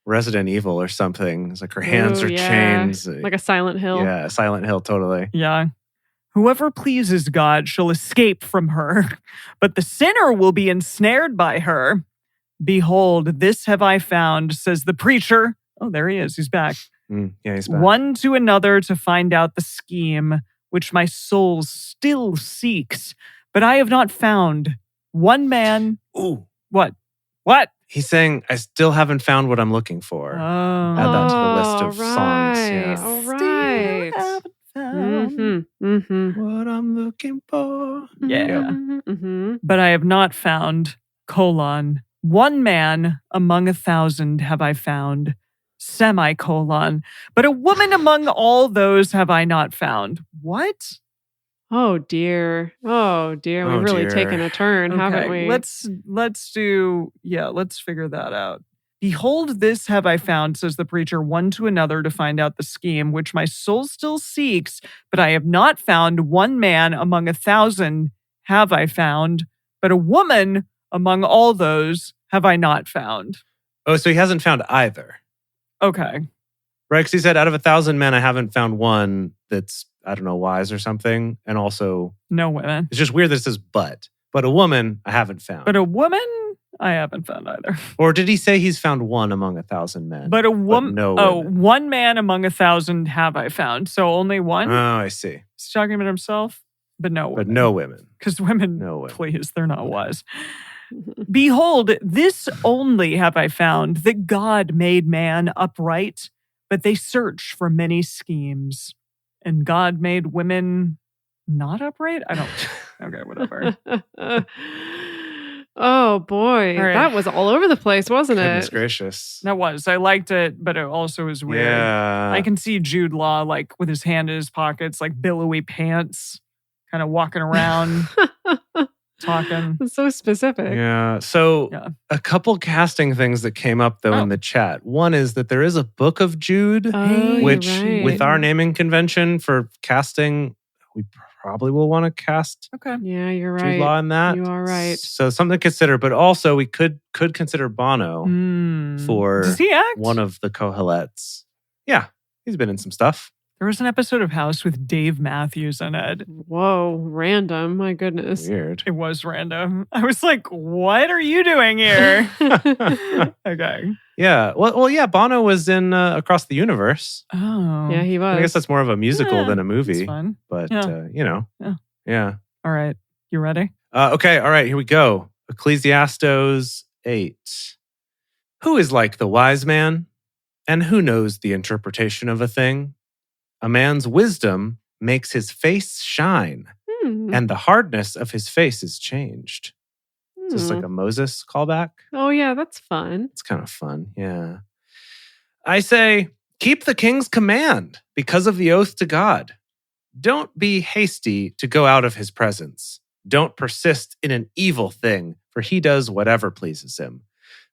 Resident Evil or something. It's like her hands are chains. Like a Silent Hill. Yeah, Silent Hill, totally. Yeah. Whoever pleases God shall escape from her, but the sinner will be ensnared by her. Behold, this have I found, says the preacher. Oh, there he is. He's back. Yeah, he's back. One to another to find out the scheme which my soul still seeks, but I have not found. One man. Ooh. What? He's saying, I still haven't found what I'm looking for. Add that to the list of songs. Yeah. All right. What I'm looking for. Yeah. Mm-hmm. But I have not found, one man among 1,000 have I found, but a woman among all those have I not found. What? Oh dear. We've really taken a turn, haven't we? Let's figure that out. Behold, this have I found, says the preacher, one to another to find out the scheme, which my soul still seeks, but I have not found. One man among 1,000 have I found, but a woman among all those have I not found. Oh, so he hasn't found either. Okay. Right, because he said, out of 1,000 men, I haven't found one that's, I don't know, wise or something. And also, no women. It's just weird that it says but a woman I haven't found. But a woman I haven't found either. Or did he say he's found one among 1,000 men? But a woman. No oh, women. One man among 1,000 have I found. So only one? Oh, I see. He's talking about himself, but no women. But no women. Because women, No women. Please, they're not wise. Behold, this only have I found, that God made man upright, but they search for many schemes. And God made women not upright? I don't. Okay, whatever. Oh boy, right. That was all over the place, wasn't Goodness it? gracious. That was. I liked it, but it also was weird. Yeah. I can see Jude Law, like, with his hand in his pockets, like billowy pants, kind of walking around, talking. It's so specific. Yeah. So Yeah. a couple casting things that came up though in the chat. One is that there is a book of Jude, Oh, which you're right. with our naming convention for casting, we probably will want to cast Okay. Yeah, you're Jude right. Law in that. You are right. So something to consider, but also we could consider Bono for Does he act? one of the Kohelettes. Yeah, he's been in some stuff. There was an episode of House with Dave Matthews in it. Whoa, random. My goodness. Weird. It was random. I was like, what are you doing here? Okay. Yeah. Well, yeah. Bono was in Across the Universe. Oh. Yeah, he was. I guess that's more of a musical than a movie. It's fun. But Yeah. Yeah. All right. You ready? Okay. All right. Here we go. Ecclesiastes 8. Who is like the wise man, and who knows the interpretation of a thing? A man's wisdom makes his face shine, and the hardness of his face is changed. Is this like a Moses callback? Oh, yeah, that's fun. It's kind of fun, yeah. I say, keep the king's command because of the oath to God. Don't be hasty to go out of his presence. Don't persist in an evil thing, for he does whatever pleases him.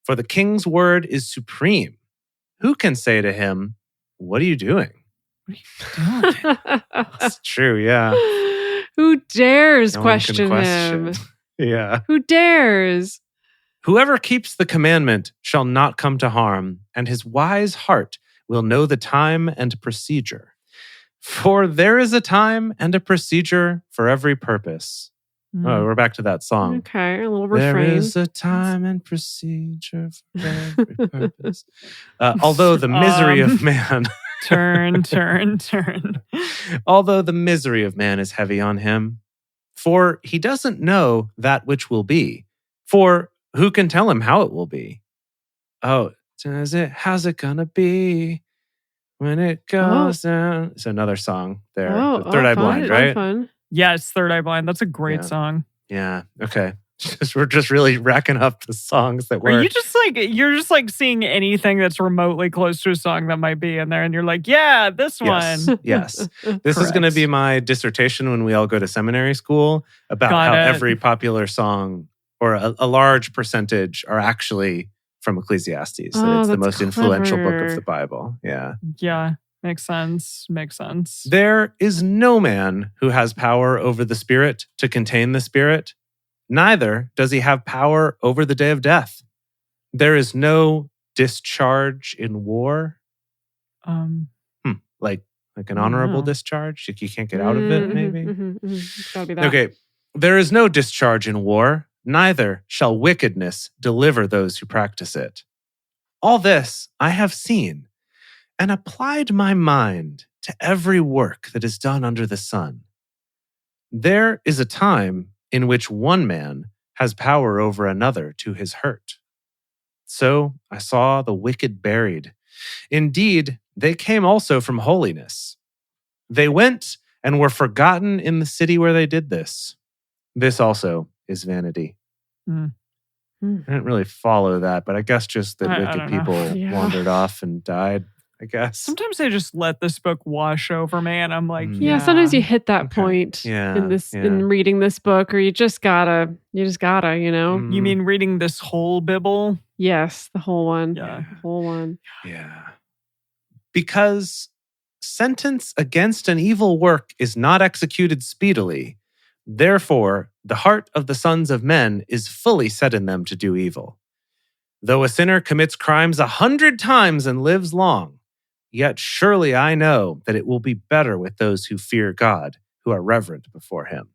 For the king's word is supreme. Who can say to him, what are you doing? That's true, yeah. Who dares No one can question him? Yeah. Who dares? Whoever keeps the commandment shall not come to harm, and his wise heart will know the time and procedure. For there is a time and a procedure for every purpose. Oh, we're back to that song. Okay, a little refrain. There is a time and procedure for every purpose. Although the misery of man... Turn. Although the misery of man is heavy on him, for he doesn't know that which will be. For who can tell him how it will be? Oh, how's it gonna be when it goes down? It's another song there. The Third Eye Blind, right? Fun. Yes, Third Eye Blind. That's a great song. Yeah. Okay. We're just really racking up the songs that Are were. you just like, you're just like seeing anything that's remotely close to a song that might be in there, and you're like, yeah, this Yes, one. yes. This is going to Correct. be my dissertation when we all go to seminary school about Got how it. every popular song or a large percentage are actually from Ecclesiastes. That Oh, it's the that's most influential book of clever. the Bible. Yeah. Yeah, makes sense. Makes sense. There is no man who has power over the Spirit to contain the Spirit. Neither does he have power over the day of death. There is no discharge in war. Like an honorable No. discharge. Like you can't get out of it, maybe. It's gotta be that. Okay. There is no discharge in war. Neither shall wickedness deliver those who practice it. All this I have seen and applied my mind to every work that is done under the sun. There is a time in which one man has power over another to his hurt. So I saw the wicked buried. Indeed, they came also from holiness. They went and were forgotten in the city where they did this. This also is vanity. Hmm. I didn't really follow that, but I guess just that I wicked don't know. people Yeah. wandered off and died, I guess. Sometimes I just let this book wash over me, and I'm like, Yeah, sometimes you hit that point Yeah, in reading this book, or you just gotta, you know? You mean reading this whole Bible? Yes, the whole one. Yeah. The whole one. Yeah. Because sentence against an evil work is not executed speedily. Therefore, the heart of the sons of men is fully set in them to do evil. Though a sinner commits crimes 100 times and lives long, yet surely I know that it will be better with those who fear God, who are reverent before him.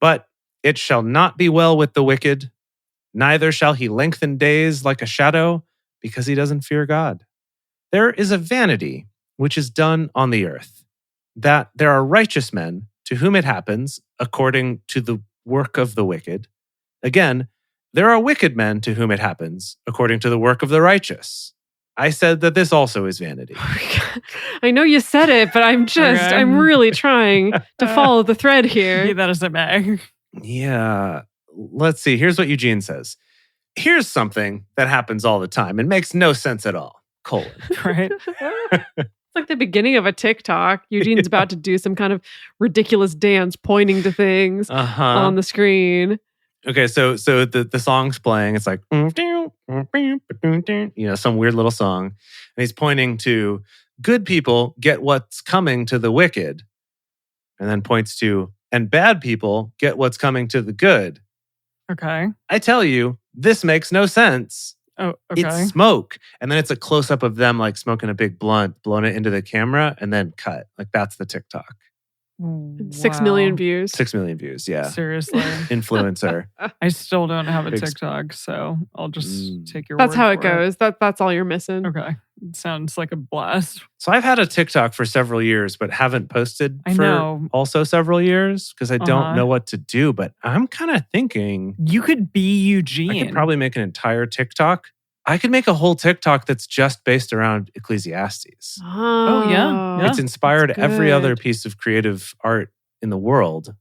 But it shall not be well with the wicked, neither shall he lengthen days like a shadow, because he doesn't fear God. There is a vanity which is done on the earth, that there are righteous men to whom it happens according to the work of the wicked. Again, there are wicked men to whom it happens according to the work of the righteous. I said that this also is vanity. I know you said it, but I'm really trying to follow the thread Be here. that as it may. Yeah. Let's see. Here's what Eugene says. Here's something that happens all the time and makes no sense at all. : Right? It's like the beginning of a TikTok. Eugene's about to do some kind of ridiculous dance pointing to things on the screen. Okay, so the song's playing. It's like, some weird little song. And he's pointing to good people get what's coming to the wicked. And then points to, and bad people get what's coming to the good. Okay. I tell you, this makes no sense. Oh, okay. It's smoke. And then it's a close-up of them like smoking a big blunt, blowing it into the camera, and then cut. Like that's the TikTok. 6 million views. 6 million views, yeah. Seriously. Influencer. I still don't have a Big TikTok, so I'll just take your That's word how it for goes. That's all you're missing. Okay. It sounds like a blast. So I've had a TikTok for several years, but haven't posted I for know. also several years because I don't Uh-huh. know what to do. But I'm kind of thinking You could be Eugene. I could probably make an entire TikTok. I could make a whole TikTok that's just based around Ecclesiastes. Oh, yeah. It's inspired that's every other good. piece of creative art in the world.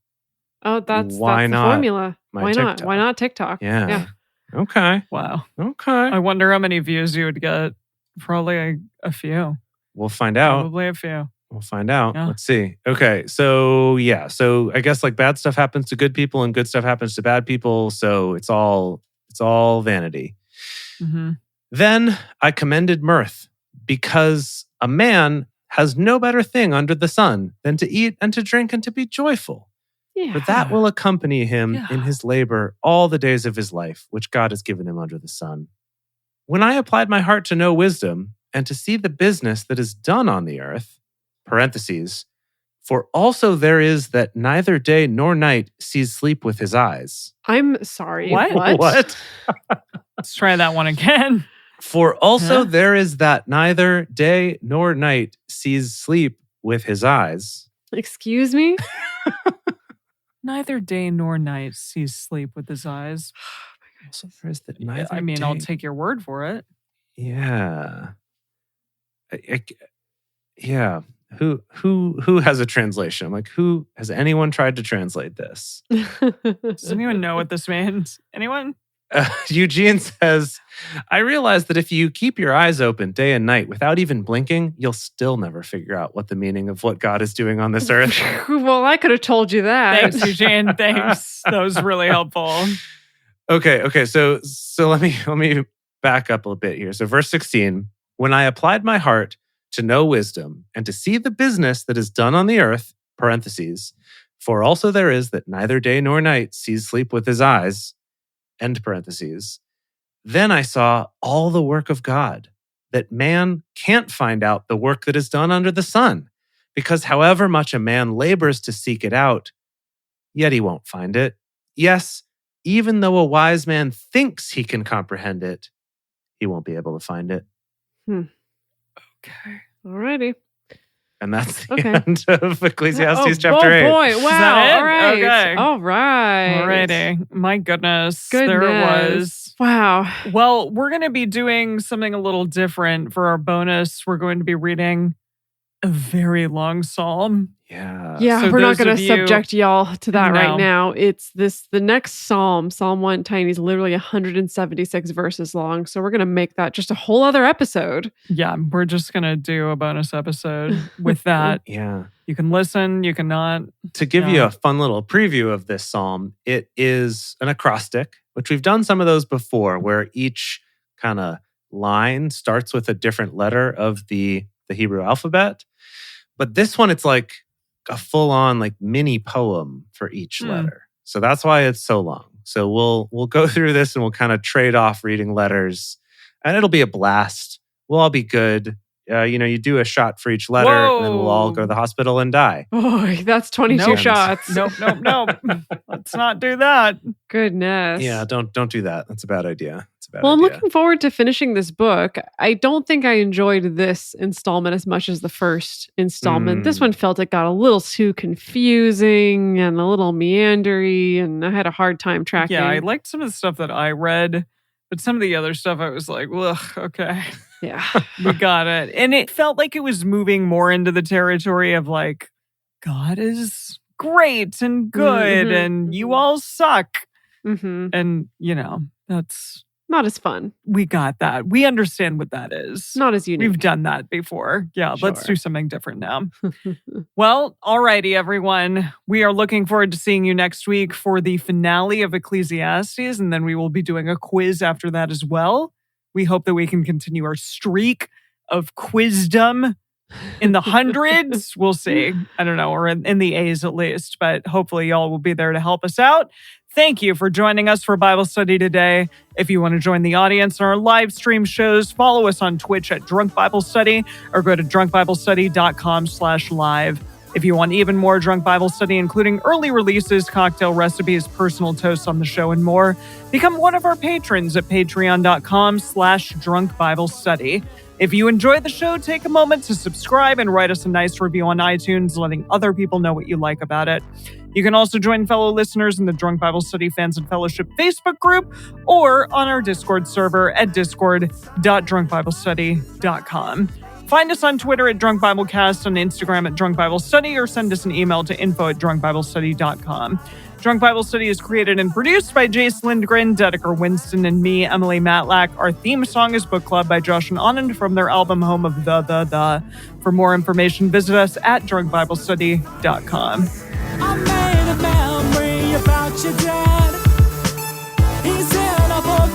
Oh, that's Why the not formula. my Why not? TikTok? Why not TikTok? Yeah. Okay. Wow. Okay. I wonder how many views you would get. Probably a few. We'll find out. Probably a few. We'll find out. Yeah. Let's see. Okay. So I guess like bad stuff happens to good people and good stuff happens to bad people. So it's all vanity. Mm-hmm. Then I commended mirth because a man has no better thing under the sun than to eat and to drink and to be joyful. Yeah. For that will accompany him Yeah. in his labor all the days of his life, which God has given him under the sun. When I applied my heart to know wisdom and to see the business that is done on the earth, parentheses, for also there is that neither day nor night sees sleep with his eyes. I'm sorry. What? What? Let's try that one again. For also Huh? there is that neither day nor night sees sleep with his eyes. Excuse me? Neither day nor night sees sleep with his eyes. Also there is that neither I mean, I'll day- take your word for it. Yeah. Yeah. who has a translation? I'm like, who has anyone tried to translate this? Does anyone know what this means? Anyone? Eugene says, I realize that if you keep your eyes open day and night without even blinking, you'll still never figure out what the meaning of what God is doing on this earth. Well, I could have told you that. Thanks, Eugene. Thanks. That was really helpful. Okay. So let me back up a bit here. So verse 16, when I applied my heart to know wisdom and to see the business that is done on the earth, parentheses, for also there is that neither day nor night sees sleep with his eyes, end parentheses. Then I saw all the work of God, that man can't find out the work that is done under the sun, because however much a man labors to seek it out, yet he won't find it. Yes, even though a wise man thinks he can comprehend it, he won't be able to find it. Okay. Alrighty. And that's the end of Ecclesiastes chapter 8. Oh boy, wow. All right. Okay. All right. Alrighty. My goodness. There it was. Wow. Well, we're going to be doing something a little different for our bonus. We're going to be reading a very long psalm. Yeah. Yeah, So we're not those going of to you- subject y'all to that right No. now. It's the next psalm, Psalm 1 Tiny, is literally 176 verses long. So we're going to make that just a whole other episode. Yeah, we're just going to do a bonus episode with that. Yeah. You can listen, you can not. To give you Yeah. a fun little preview of this psalm, it is an acrostic, which we've done some of those before, where each kind of line starts with a different letter of the Hebrew alphabet. But this one, it's like a full-on like mini poem for each letter. So that's why it's so long. So we'll go through this and we'll kind of trade off reading letters, and it'll be a blast. We'll all be good. You do a shot for each letter, and then we'll all go to the hospital and die. Boy, that's 22 Nope. shots. Nope. Let's not do that. Goodness. Yeah, don't do that. That's a bad idea. It's a bad Well, I'm idea. looking forward to finishing this book. I don't think I enjoyed this installment as much as the first installment. This one felt it got a little too confusing and a little meandery, and I had a hard time tracking. Yeah, I liked some of the stuff that I read, but some of the other stuff I was like, ugh, okay. Yeah. We got it. And it felt like it was moving more into the territory of like, God is great and good and you all suck. Mm-hmm. And, that's, Not as fun. we got that. We understand what that is. Not as unique. We've done that before. Yeah, let's Sure. do something different now. Well, alrighty, everyone. We are looking forward to seeing you next week for the finale of Ecclesiastes, and then we will be doing a quiz after that as well. We hope that we can continue our streak of quizdom in the hundreds. We'll see. I don't know, or in the A's at least, but hopefully y'all will be there to help us out. Thank you for joining us for Bible study today. If you want to join the audience on our live stream shows, follow us on Twitch at Drunk Bible Study or go to drunkbiblestudy.com/live. If you want even more Drunk Bible Study, including early releases, cocktail recipes, personal toasts on the show, and more, become one of our patrons at patreon.com/Drunk Bible Study. If you enjoy the show, take a moment to subscribe and write us a nice review on iTunes, letting other people know what you like about it. You can also join fellow listeners in the Drunk Bible Study Fans and Fellowship Facebook group or on our Discord server at discord.drunkbiblestudy.com. Find us on Twitter at Drunk Biblecast, on Instagram at Drunk Bible Study, or send us an email to info@drunkbiblestudy.com. Drunk Bible Study is created and produced by Jace Lindgren, Dedeker Winston, and me, Emily Matlack. Our theme song is Book Club by Josh and Anand from their album Home of the. For more information, visit us at drunkbiblestudy.com. I made a memory about your dad. He's in a book